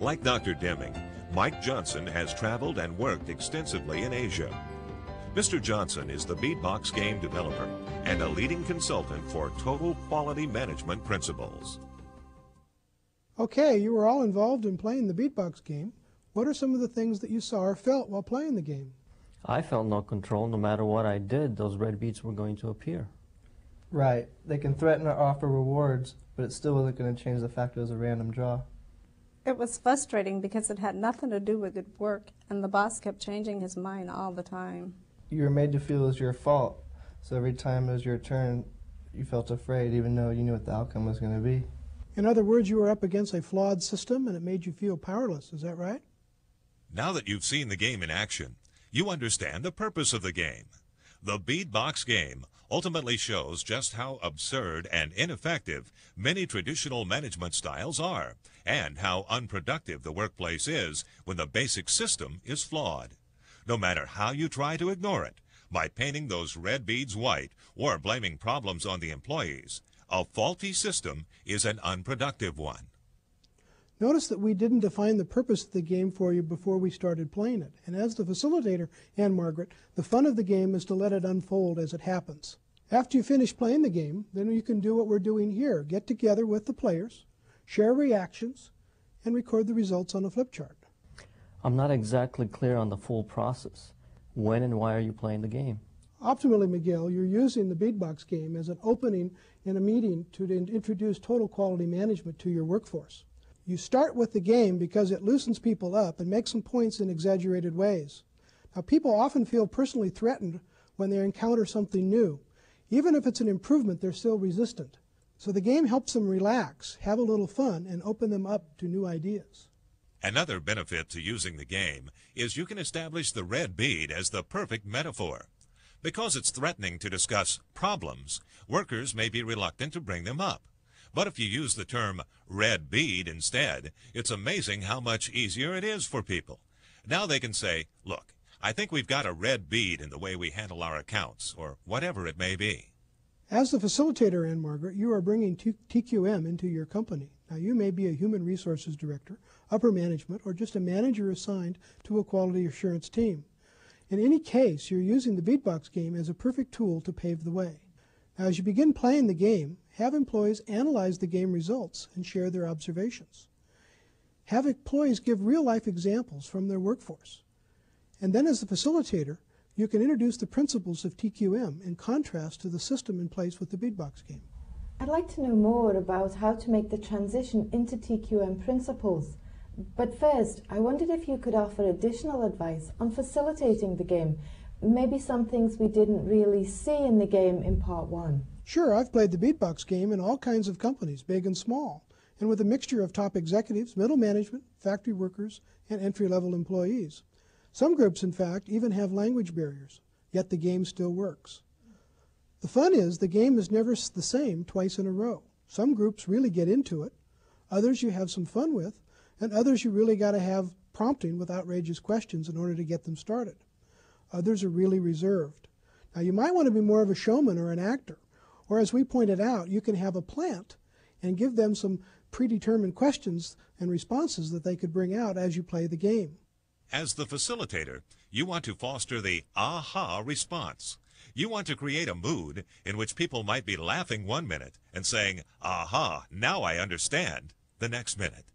Like Dr. Deming, Mike Johnson has traveled and worked extensively in Asia. Mr. Johnson is the Beadbox game developer and a leading consultant for total quality management principles. Okay, you were all involved in playing the Beadbox game. What are some of the things that you saw or felt while playing the game? I felt no control. No matter what I did, those red beads were going to appear. Right. They can threaten or offer rewards, but it still wasn't going to change the fact it was a random draw. It was frustrating because it had nothing to do with good work, and the boss kept changing his mind all the time. You were made to feel it was your fault, so every time it was your turn, you felt afraid, even though you knew what the outcome was going to be. In other words, you were up against a flawed system and it made you feel powerless. Is that right? Now that you've seen the game in action, you understand the purpose of the game. The Beadbox game ultimately shows just how absurd and ineffective many traditional management styles are, and how unproductive the workplace is when the basic system is flawed. No matter how you try to ignore it, by painting those red beads white or blaming problems on the employees, a faulty system is an unproductive one. Notice that we didn't define the purpose of the game for you before we started playing it. And as the facilitator, Ann Margaret, the fun of the game is to let it unfold as it happens. After you finish playing the game, then you can do what we're doing here. Get together with the players, share reactions, and record the results on a flip chart. I'm not exactly clear on the full process. When and why are you playing the game? Optimally, Miguel, you're using the Beadbox game as an opening in a meeting to introduce total quality management to your workforce. You start with the game because it loosens people up and makes them points in exaggerated ways. Now, people often feel personally threatened when they encounter something new. Even if it's an improvement, they're still resistant. So the game helps them relax, have a little fun, and open them up to new ideas. Another benefit to using the game is you can establish the red bead as the perfect metaphor. Because it's threatening to discuss problems, workers may be reluctant to bring them up. But if you use the term red bead instead, it's amazing how much easier it is for people. Now they can say, look, I think we've got a red bead in the way we handle our accounts, or whatever it may be. As the facilitator, Ann Margaret, you are bringing TQM into your company. Now, you may be a human resources director, upper management, or just a manager assigned to a quality assurance team. In any case, you're using the Beadbox game as a perfect tool to pave the way. Now, as you begin playing the game, have employees analyze the game results and share their observations. Have employees give real-life examples from their workforce. And then as the facilitator, you can introduce the principles of TQM in contrast to the system in place with the Beadbox game. I'd like to know more about how to make the transition into TQM principles. But first, I wondered if you could offer additional advice on facilitating the game, maybe some things we didn't really see in the game in part one. Sure, I've played the Beadbox game in all kinds of companies, big and small, and with a mixture of top executives, middle management, factory workers, and entry-level employees. Some groups, in fact, even have language barriers, yet the game still works. The fun is the game is never the same twice in a row. Some groups really get into it, others you have some fun with, and others you really got to have prompting with outrageous questions in order to get them started. Others are really reserved. Now, you might want to be more of a showman or an actor, or as we pointed out, you can have a plant and give them some predetermined questions and responses that they could bring out as you play the game. As the facilitator, you want to foster the aha response. You want to create a mood in which people might be laughing one minute and saying, aha, now I understand, the next minute.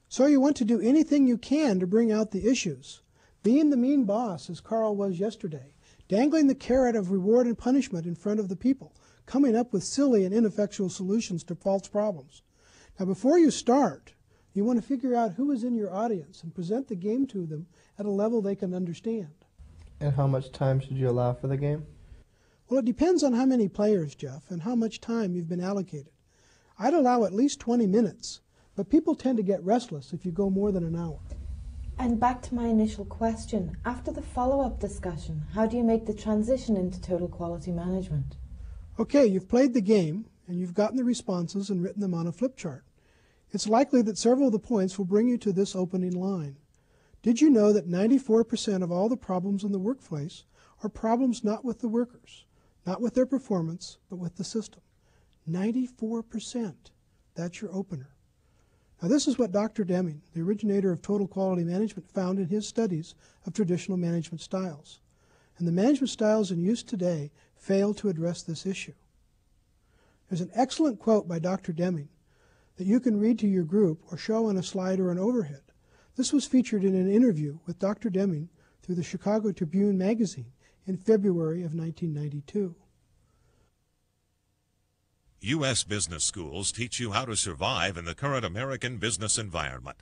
So you want to do anything you can to bring out the issues. Being the mean boss, as Carl was yesterday, dangling the carrot of reward and punishment in front of the people, coming up with silly and ineffectual solutions to false problems. Now, before you start, you want to figure out who is in your audience and present the game to them at a level they can understand. And how much time should you allow for the game? Well, it depends on how many players, Jeff, and how much time you've been allocated. I'd allow at least 20 minutes, but people tend to get restless if you go more than an hour. And back to my initial question, after the follow-up discussion, how do you make the transition into total quality management? Okay, you've played the game, and you've gotten the responses and written them on a flip chart. It's likely that several of the points will bring you to this opening line. Did you know that 94% of all the problems in the workplace are problems not with the workers, not with their performance, but with the system? 94%. That's your opener. Now this is what Dr. Deming, the originator of total quality management, found in his studies of traditional management styles. And the management styles in use today fail to address this issue. There's an excellent quote by Dr. Deming that you can read to your group or show on a slide or an overhead. This was featured in an interview with Dr. Deming through the Chicago Tribune magazine in February of 1992. U.S. business schools teach you how to survive in the current American business environment.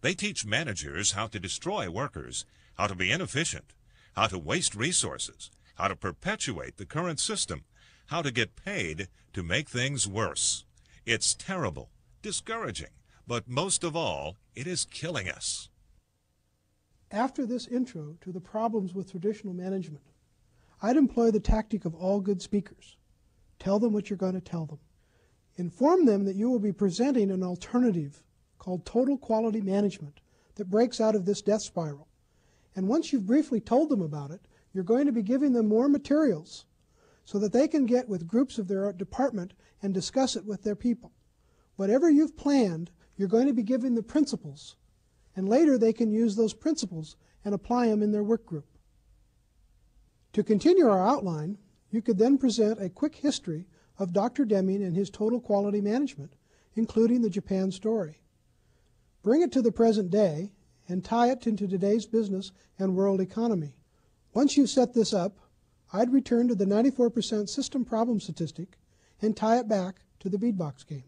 They teach managers how to destroy workers, how to be inefficient, how to waste resources, how to perpetuate the current system, how to get paid to make things worse. It's terrible, discouraging, but most of all, it is killing us. After this intro to the problems with traditional management, I'd employ the tactic of all good speakers. Tell them what you're going to tell them. Inform them that you will be presenting an alternative called total quality management that breaks out of this death spiral. And once you've briefly told them about it, you're going to be giving them more materials so that they can get with groups of their department and discuss it with their people. Whatever you've planned, you're going to be giving the principles, and later they can use those principles and apply them in their work group. To continue our outline, you could then present a quick history of Dr. Deming and his total quality management, including the Japan story. Bring it to the present day and tie it into today's business and world economy. Once you've set this up, I'd return to the 94% system problem statistic and tie it back to the beadbox game.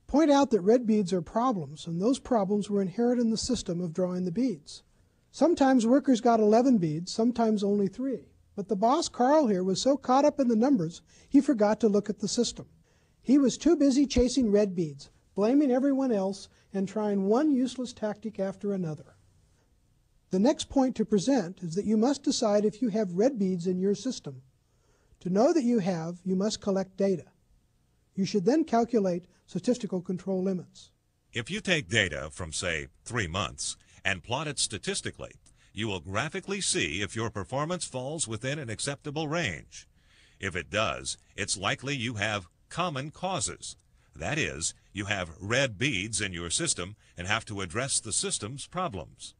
Point out that red beads are problems, and those problems were inherent in the system of drawing the beads. Sometimes workers got 11 beads, sometimes only 3. But the boss, Carl, here was so caught up in the numbers, he forgot to look at the system. He was too busy chasing red beads, blaming everyone else, and trying one useless tactic after another. The next point to present is that you must decide if you have red beads in your system. To know that you have, you must collect data. You should then calculate statistical control limits. If you take data from, say, 3 months and plot it statistically, you will graphically see if your performance falls within an acceptable range. If it does, it's likely you have common causes. That is, you have red beads in your system and have to address the system's problems.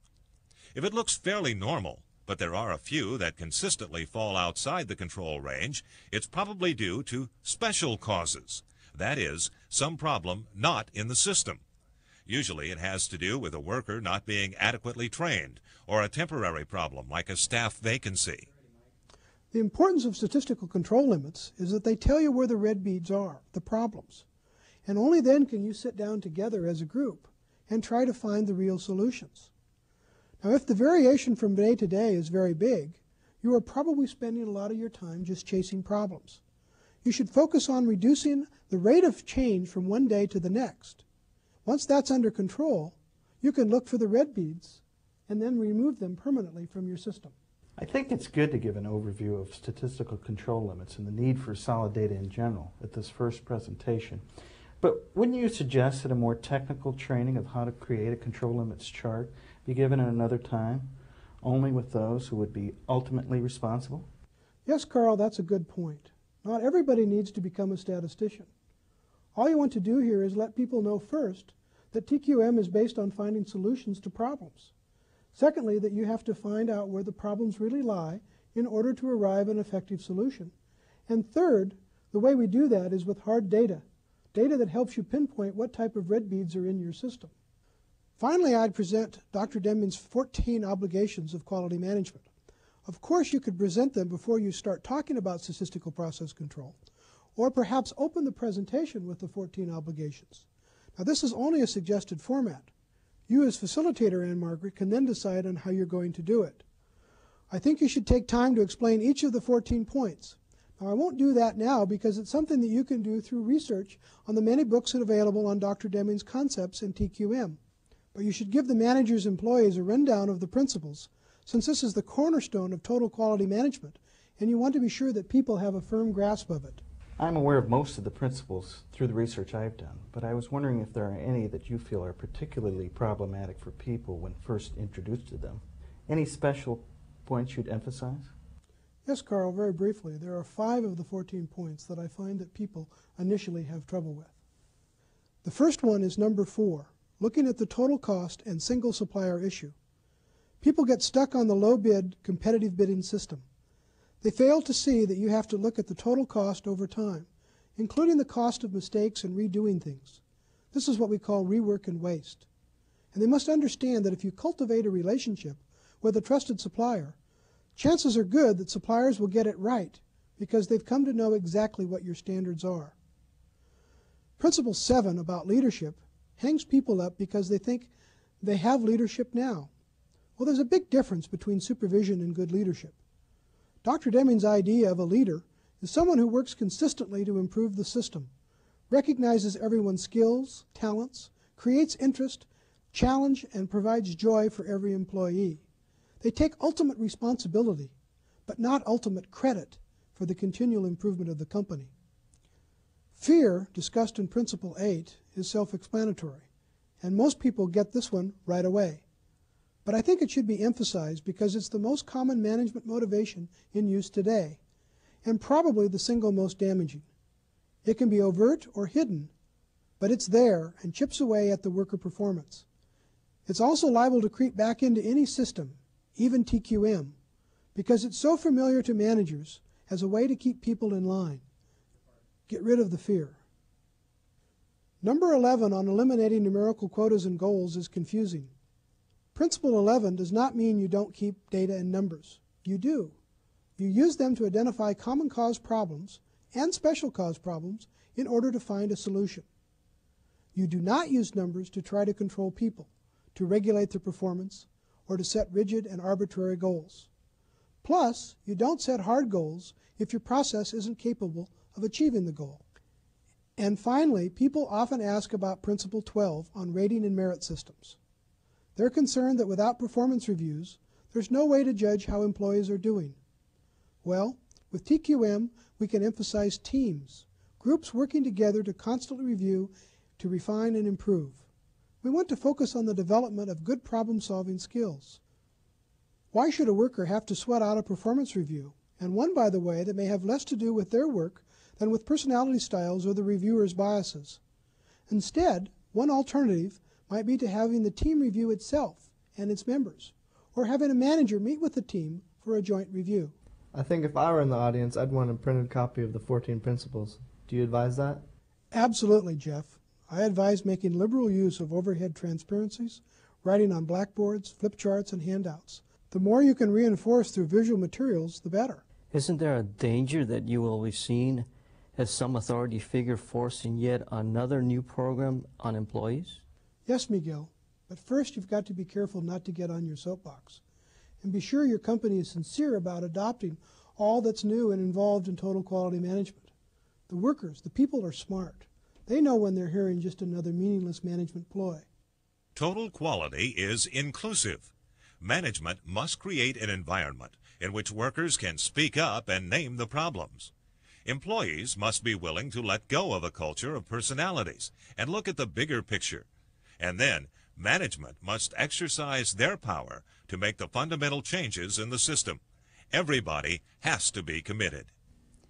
If it looks fairly normal, but there are a few that consistently fall outside the control range, it's probably due to special causes. That is, some problem not in the system. Usually it has to do with a worker not being adequately trained, or a temporary problem like a staff vacancy. The importance of statistical control limits is that they tell you where the red beads are, the problems. And only then can you sit down together as a group and try to find the real solutions. Now, if the variation from day to day is very big, you are probably spending a lot of your time just chasing problems. You should focus on reducing the rate of change from one day to the next. Once that's under control, you can look for the red beads and then remove them permanently from your system. I think it's good to give an overview of statistical control limits and the need for solid data in general at this first presentation. But wouldn't you suggest that a more technical training of how to create a control limits chart be given at another time, only with those who would be ultimately responsible? Yes, Carl, that's a good point. Not everybody needs to become a statistician. All you want to do here is let people know first that TQM is based on finding solutions to problems. Secondly, that you have to find out where the problems really lie in order to arrive at an effective solution. And third, the way we do that is with hard data, data that helps you pinpoint what type of red beads are in your system. Finally, I'd present Dr. Deming's 14 obligations of quality management. Of course, you could present them before you start talking about statistical process control, or perhaps open the presentation with the 14 obligations. Now, this is only a suggested format. You as facilitator, Anne Margaret, can then decide on how you're going to do it. I think you should take time to explain each of the 14 points. Now, I won't do that now because it's something that you can do through research on the many books that are available on Dr. Deming's concepts in TQM. But you should give the manager's employees a rundown of the principles, since this is the cornerstone of total quality management, and you want to be sure that people have a firm grasp of it. I'm aware of most of the principles through the research I've done, but I was wondering if there are any that you feel are particularly problematic for people when first introduced to them. Any special points you'd emphasize? Yes, Carl, very briefly. There are 5 of the 14 points that I find that people initially have trouble with. The first one is number 4, looking at the total cost and single supplier issue. People get stuck on the low bid, competitive bidding system. They fail to see that you have to look at the total cost over time, including the cost of mistakes and redoing things. This is what we call rework and waste. And they must understand that if you cultivate a relationship with a trusted supplier, chances are good that suppliers will get it right because they've come to know exactly what your standards are. Principle 7 about leadership hangs people up because they think they have leadership now. Well, there's a big difference between supervision and good leadership. Dr. Deming's idea of a leader is someone who works consistently to improve the system, recognizes everyone's skills, talents, creates interest, challenge, and provides joy for every employee. They take ultimate responsibility, but not ultimate credit for the continual improvement of the company. Fear, discussed in Principle 8, is self-explanatory, and most people get this one right away. But I think it should be emphasized because it's the most common management motivation in use today, and probably the single most damaging. It can be overt or hidden, but it's there and chips away at the worker performance. It's also liable to creep back into any system, even TQM, because it's so familiar to managers as a way to keep people in line. Get rid of the fear. Number 11 on eliminating numerical quotas and goals is confusing. Principle 11 does not mean you don't keep data and numbers. You do. You use them to identify common cause problems and special cause problems in order to find a solution. You do not use numbers to try to control people, to regulate their performance, or to set rigid and arbitrary goals. Plus, you don't set hard goals if your process isn't capable of achieving the goal. And finally, people often ask about Principle 12 on rating and merit systems. They're concerned that without performance reviews, there's no way to judge how employees are doing. Well, with TQM, we can emphasize teams, groups working together to constantly review, to refine and improve. We want to focus on the development of good problem-solving skills. Why should a worker have to sweat out a performance review, and one, by the way, that may have less to do with their work than with personality styles or the reviewer's biases? Instead, one alternative might be to having the team review itself and its members, or having a manager meet with the team for a joint review. I think if I were in the audience, I'd want a printed copy of the 14 principles. Do you advise that? Absolutely, Jeff. I advise making liberal use of overhead transparencies, writing on blackboards, flip charts, and handouts. The more you can reinforce through visual materials, the better. Isn't there a danger that you will be seen as some authority figure forcing yet another new program on employees? Yes, Miguel, but first you've got to be careful not to get on your soapbox. And be sure your company is sincere about adopting all that's new and involved in total quality management. The workers, the people are smart. They know when they're hearing just another meaningless management ploy. Total quality is inclusive. Management must create an environment in which workers can speak up and name the problems. Employees must be willing to let go of a culture of personalities and look at the bigger picture. And then, management must exercise their power to make the fundamental changes in the system. Everybody has to be committed.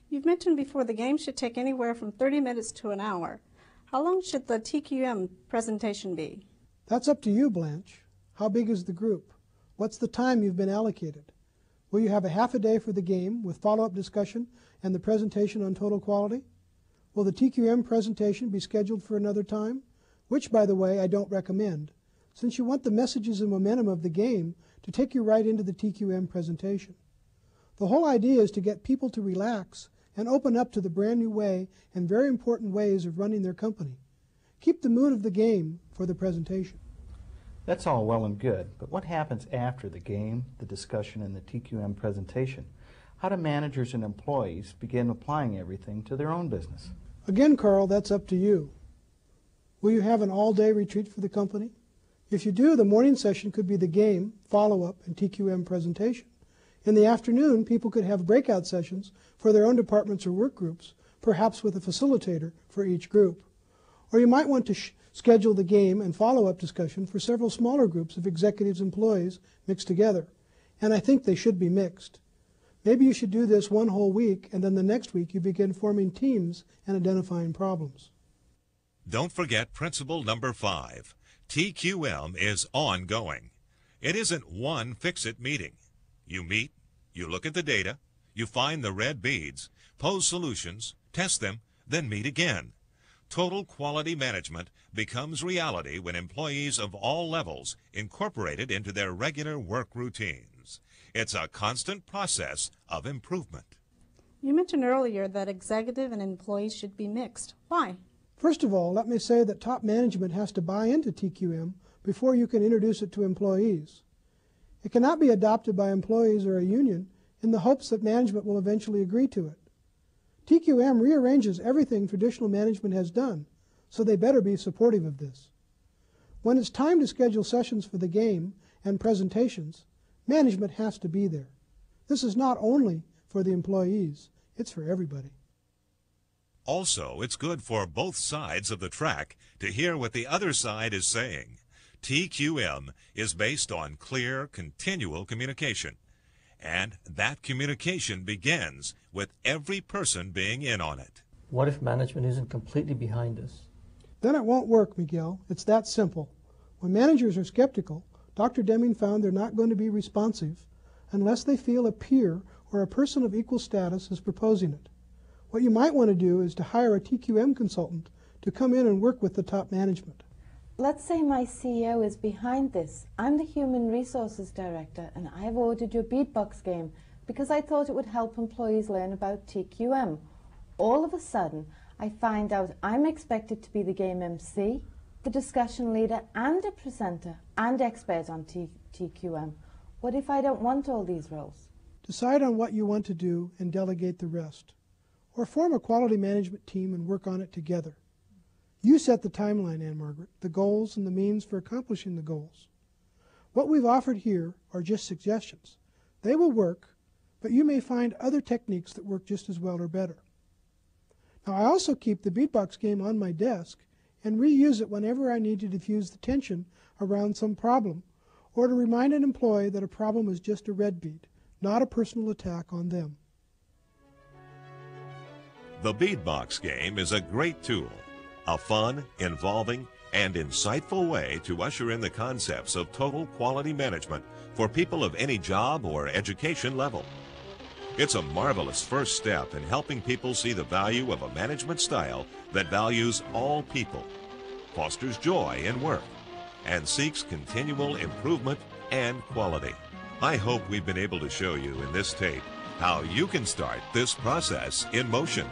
You've mentioned before the game should take anywhere from 30 minutes to an hour. How long should the TQM presentation be? That's up to you, Blanche. How big is the group? What's the time you've been allocated? Will you have a half a day for the game with follow-up discussion and the presentation on total quality? Will the TQM presentation be scheduled for another time? Which, by the way, I don't recommend, since you want the messages and momentum of the game to take you right into the TQM presentation. The whole idea is to get people to relax and open up to the brand new way and very important ways of running their company. Keep the mood of the game for the presentation. That's all well and good, but what happens after the game, the discussion, and the TQM presentation? How do managers and employees begin applying everything to their own business? Again, Carl, that's up to you. Will you have an all-day retreat for the company? If you do, the morning session could be the game, follow-up, and TQM presentation. In the afternoon, people could have breakout sessions for their own departments or work groups, perhaps with a facilitator for each group. Or you might want to schedule the game and follow-up discussion for several smaller groups of executives and employees mixed together. And I think they should be mixed. Maybe you should do this one whole week, and then the next week you begin forming teams and identifying problems. Don't forget principle number 5. TQM is ongoing. It isn't one fix-it meeting. You meet, you look at the data, you find the red beads, pose solutions, test them, then meet again. Total quality management becomes reality when employees of all levels incorporate it into their regular work routines. It's a constant process of improvement. You mentioned earlier that executive and employees should be mixed. Why? First of all, let me say that top management has to buy into TQM before you can introduce it to employees. It cannot be adopted by employees or a union in the hopes that management will eventually agree to it. TQM rearranges everything traditional management has done, so they better be supportive of this. When it's time to schedule sessions for the game and presentations, management has to be there. This is not only for the employees, it's for everybody. Also, it's good for both sides of the track to hear what the other side is saying. TQM is based on clear, continual communication. And that communication begins with every person being in on it. What if management isn't completely behind us? Then it won't work, Miguel. It's that simple. When managers are skeptical, Dr. Deming found they're not going to be responsive unless they feel a peer or a person of equal status is proposing it. What you might want to do is to hire a TQM consultant to come in and work with the top management. Let's say my CEO is behind this. I'm the Human Resources Director and I've ordered your Beadbox game because I thought it would help employees learn about TQM. All of a sudden, I find out I'm expected to be the game MC, the discussion leader and a presenter and expert on TQM. What if I don't want all these roles? Decide on what you want to do and delegate the rest. Or form a quality management team and work on it together. You set the timeline, Ann Margaret, the goals and the means for accomplishing the goals. What we've offered here are just suggestions. They will work, but you may find other techniques that work just as well or better. Now, I also keep the Beadbox game on my desk and reuse it whenever I need to diffuse the tension around some problem or to remind an employee that a problem is just a red bead, not a personal attack on them. The Beadbox game is a great tool, a fun, involving, and insightful way to usher in the concepts of total quality management for people of any job or education level. It's a marvelous first step in helping people see the value of a management style that values all people, fosters joy in work, and seeks continual improvement and quality. I hope we've been able to show you in this tape how you can start this process in motion.